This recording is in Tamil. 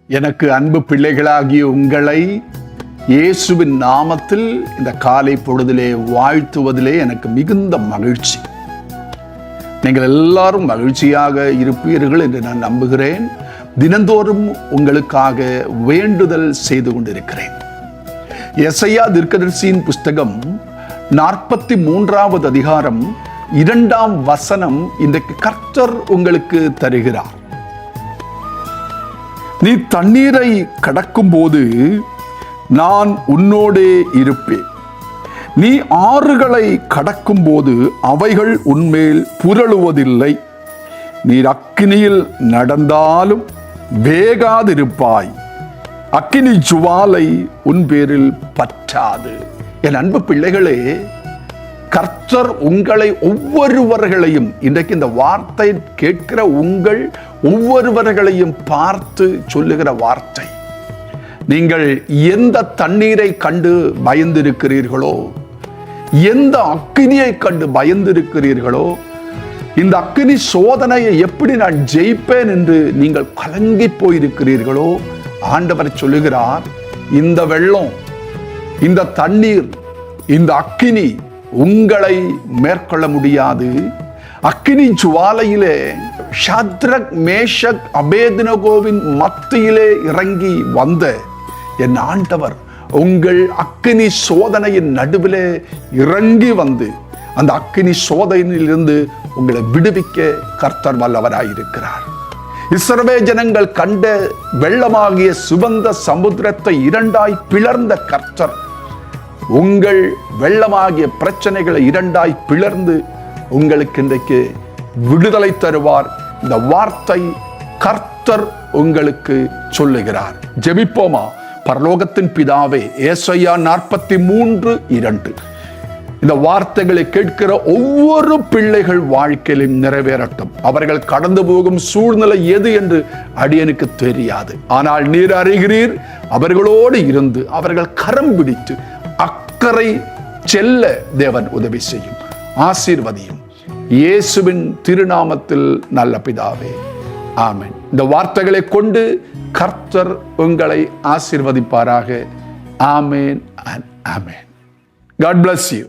எனக்கு அன்பு பிள்ளைகளாகிய உங்களை இயேசுவின் நாமத்தில் இந்த காலை பொழுதிலே வாழ்த்துவதிலே எனக்கு மிகுந்த மகிழ்ச்சி. நீங்கள் எல்லாரும் மகிழ்ச்சியாக இருப்பீர்கள் என்று நான் நம்புகிறேன். தினந்தோறும் உங்களுக்காக வேண்டுதல் செய்து கொண்டிருக்கிறேன். எசையா தீர்க்கதரிசியின் புஸ்தகம் 43வது அதிகாரம் 2ஆம் வசனம் இன்றைக்கு கர்த்தர் உங்களுக்கு தருகிறார். நீ தண்ணீரை கடக்கும் போது நான் உன்னோடே இருப்பேன். நீ ஆறுகளை கடக்கும் போது அவைகள் உன்மேல் புரளுவதில்லை. நீர் அக்கினியில் நடந்தாலும் வேகாதிருப்பாய். அக்கினி ஜுவாலை உன் பேரில் பற்றாது. என் அன்பு பிள்ளைகளே, கர்த்தர் உங்களை ஒவ்வொருவர்களையும், இன்றைக்கு இந்த வார்த்தை கேட்கிற உங்கள் ஒவ்வொருவர்களையும் பார்த்து சொல்லுகிற வார்த்தை, நீங்கள் எந்த தண்ணீரை கண்டு பயந்திருக்கிறீர்களோ, எந்த அக்கினியை கண்டு பயந்திருக்கிறீர்களோ, இந்த அக்கினி சோதனையை எப்படி நான் ஜெயிப்பேன் என்று நீங்கள் கலங்கி போயிருக்கிறீர்களோ, ஆண்டவர் சொல்லுகிறார், இந்த வெள்ளம், இந்த தண்ணீர், இந்த அக்கினி உங்களை மேற்கொள்ள முடியாது. அக்கினி ஜுவாலையிலே ஷத்ரக், மேஷக், அபேத்நேகோவின் மத்தியிலே இறங்கி வந்த என் ஆண்டவர் உங்கள் அக்கினி சோதனையின் நடுவிலே இறங்கி வந்து அந்த அக்கினி சோதனையிலிருந்து உங்களை விடுவிக்க கர்த்தர் வல்லவராயிருக்கிறார். இஸ்ரவேல் ஜனங்கள் கண்ட வெள்ளமாகிய சுகந்த சமுத்திரத்தை இரண்டாய் பிளர்ந்த கர்த்தர் உங்கள் வெள்ளமாகிய பிரச்சனைகளை இரண்டாய் பிளர்ந்து உங்களுக்கு இன்றைக்கு விடுதலை தருவார். இந்த வார்த்தை கர்த்தர் உங்களுக்கு சொல்லுகிறார். ஜெபிப்போமா? பரலோகத்தின் பிதாவே, ஏசாயா 43:2 இந்த வார்த்தைகளை கேட்கிற ஒவ்வொரு பிள்ளைகள் வாழ்க்கையிலும் நிறைவேறட்டும். அவர்கள் கடந்து போகும் சூழ்நிலை எது என்று அடியனுக்கு தெரியாது, ஆனால் நீர் அறிகிறீர். அவர்களோடு இருந்து அவர்கள் கரம் பிடித்து அக்கறை செல்ல தேவன் உதவி செய்யும். ஆசீர்வதியும் இயேசுவின் திருநாமத்தில் நல்ல பிதாவே, ஆமென். இந்த வார்த்தைகளை கொண்டு கர்த்தர் உங்களை ஆசீர்வதிப்பாராக. ஆமென் and amen. God bless you.